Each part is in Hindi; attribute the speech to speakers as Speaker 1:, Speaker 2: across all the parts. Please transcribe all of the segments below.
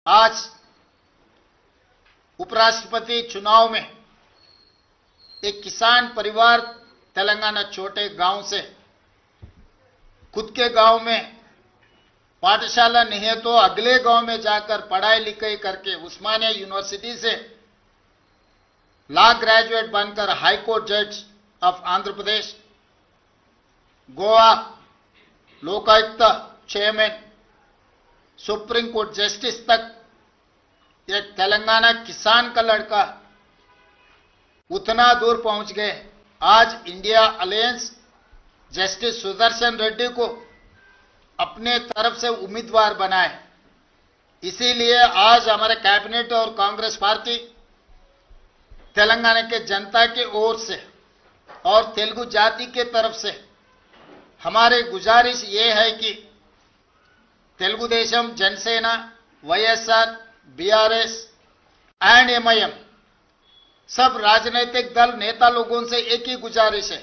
Speaker 1: आज उपराष्ट्रपति चुनाव में एक किसान परिवार तेलंगाना छोटे गांव से खुद के गांव में पाठशाला नहीं है तो अगले गांव में जाकर पढ़ाई लिखाई करके उस्मानिया यूनिवर्सिटी से लॉ ग्रेजुएट बनकर हाई कोर्ट जज of Andhra Pradesh, Goa Lokayukta chairman, supreme court justice तक एक तेलंगाना किसान का लड़का उतना दूर पहुंच गए। आज India alliance justice Sudarshan Reddy को अपने तरफ से उम्मीदवार बनाए। इसीलिए आज हमारे कैबिनेट और कांग्रेस पार्टी तेलंगाना के जनता की ओर से और तेलुगु जाति के तरफ से हमारी गुजारिश ये है कि Telugu Desam, Jana Sena, YSR, BRS and MIM सब राजनीतिक दल नेता लोगों से एक ही गुजारिश है,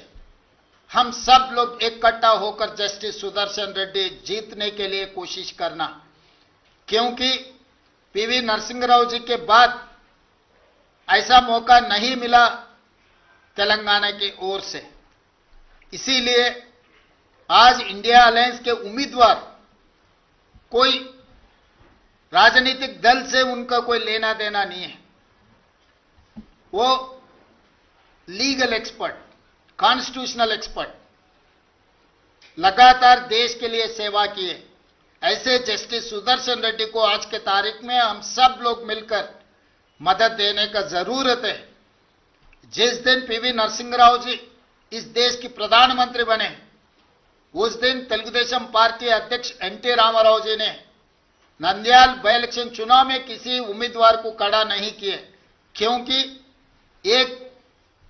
Speaker 1: हम सब लोग इकट्ठा होकर जस्टिस सुदर्शन रेड्डी जीतने के लिए कोशिश करना, क्योंकि पीवी नरसिंह राव जी के बाद ऐसा मौका नहीं मिला तेलंगाना की ओर से। इसीलिए आज इंडिया अलायंस के उम्मीदवार कोई राजनीतिक दल से उनका कोई लेना देना नहीं है, वो लीगल एक्सपर्ट, कॉन्स्टिट्यूशनल एक्सपर्ट, लगातार देश के लिए सेवा किए ऐसे जस्टिस सुदर्शन रेड्डी को आज के तारीख में हम सब लोग मिलकर मदद देने का जरूरत है। जिस दिन पीवी नरसिंह राव जी इस देश की प्रधानमंत्री बने उस दिन तेलुगुदेशम पार्टी अध्यक्ष एनटी रामाराव जी ने नंद्याल बाई इलेक्शन चुनाव में किसी उम्मीदवार को खड़ा नहीं किए, क्योंकि एक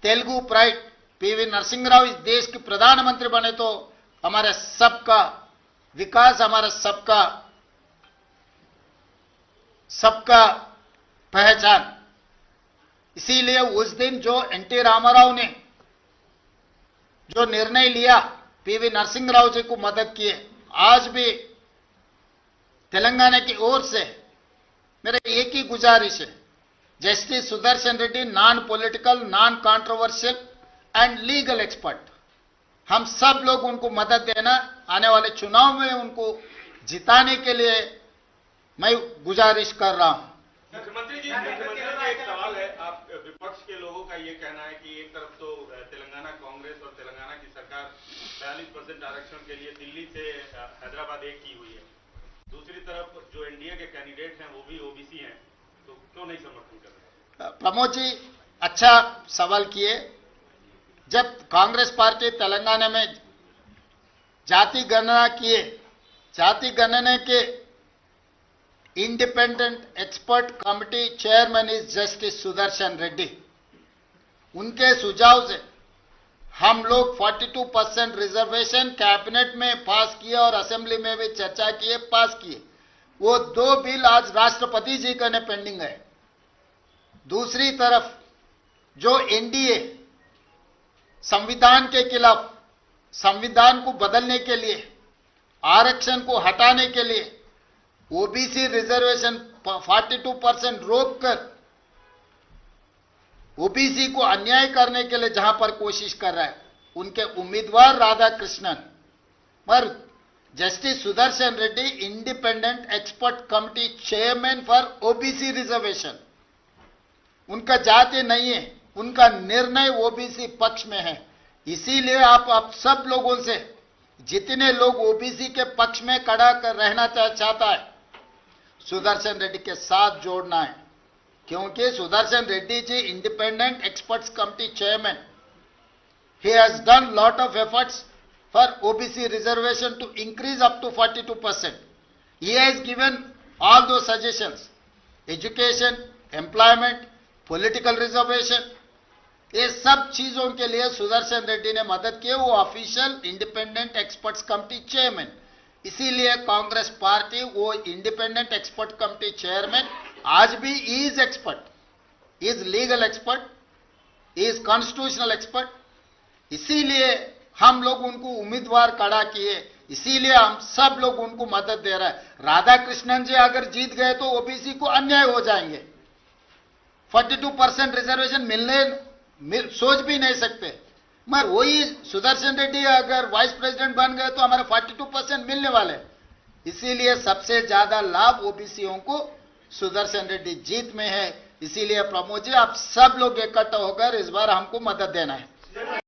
Speaker 1: तेलुगु प्राइड पीवी नरसिंह राव इस देश के प्रधानमंत्री बने तो हमारे सबका विकास, हमारा सबका पहचान। इसीलिए उस दिन जो एनटी रामाराव ने जो निर्णय लिया पीवी नरसिंह राव जी को मदद किए, आज भी तेलंगाना की ओर से मेरा एक ही गुजारिश है, justice Sudarshan Reddy non political, non controversial and legal expert, हम सब लोग उनको मदद देना, आने वाले चुनाव में उनको जिताने के लिए मैं गुजारिश कर रहा हूं।
Speaker 2: मुख्यमंत्री जी एक सवाल है, आप विपक्ष के लोगों का ये कहना है कि एक तरफ तो तेलंगाना कांग्रेस और तेलंगाना की सरकार 42% आरक्षण के लिए दिल्ली से हैदराबाद एक की हुई है, दूसरी तरफ जो एनडीए के कैंडिडेट हैं वो भी ओबीसी हैं, तो क्यों नहीं समर्थन कर रहे?
Speaker 1: प्रमोद जी अच्छा सवाल किए। जब कांग्रेस पार्टी तेलंगाना में जाति गणना किए, जाति गणना के independent expert committee chairman is justice Sudarshan Reddy, उनके सुझाव से हम लोग 42% रिजर्वेशन कैबिनेट में पास किए और असेंबली में भी चर्चा किए, पास किए। वो 2 बिल आज राष्ट्रपति जी का पेंडिंग है। दूसरी तरफ जो एनडीए संविधान के खिलाफ, संविधान को बदलने के लिए, आरक्षण को हटाने के लिए ओबीसी रिजर्वेशन 42% रोककर ओबीसी को अन्याय करने के लिए जहां पर कोशिश कर रहा है, उनके उम्मीदवार राधाकृष्णन पर justice Sudarshan Reddy independent expert committee chairman for OBC reservation, उनका जाति नहीं है, उनका निर्णय ओबीसी पक्ष में है। इसीलिए आप सब लोगों से, जितने लोग ओबीसी के पक्ष में खड़ा कर रहना चाहता है, सुदर्शन रेड्डी के साथ जोड़ना है, क्योंकि Sudarshan Reddy ji independent experts committee chairman, he has done lot of efforts for OBC reservation to increase up to 42%. He has given all those suggestions, education, employment, political reservation, ये सब चीजों के लिए सुदर्शन रेड्डी ने मदद की, वो official independent experts committee chairman. इसीलिए कांग्रेस पार्टी वो इंडिपेंडेंट एक्सपर्ट कमेटी चेयरमैन आज भी is expert, is legal expert, is constitutional expert. इसीलिए हम लोग उनको उम्मीदवार खड़ा किए इसीलिए हम सब लोग उनको मदद दे रहे हैं। राधा कृष्णन जी अगर जीत गए तो ओबीसी को अन्याय हो जाएंगे। 42% रिजर्वेशन सोच भी नहीं सकते। मगर वही सुदर्शन रेड्डी अगर वाइस प्रेसिडेंट बन गए तो हमारे 42% मिलने वाले। इसीलिए सबसे ज्यादा लाभ ओबीसीओं को सुदर्शन रेड्डी जीत में है। इसीलिए प्रमोद जी आप सब लोग इकट्ठा होकर इस बार हमको मदद देना है।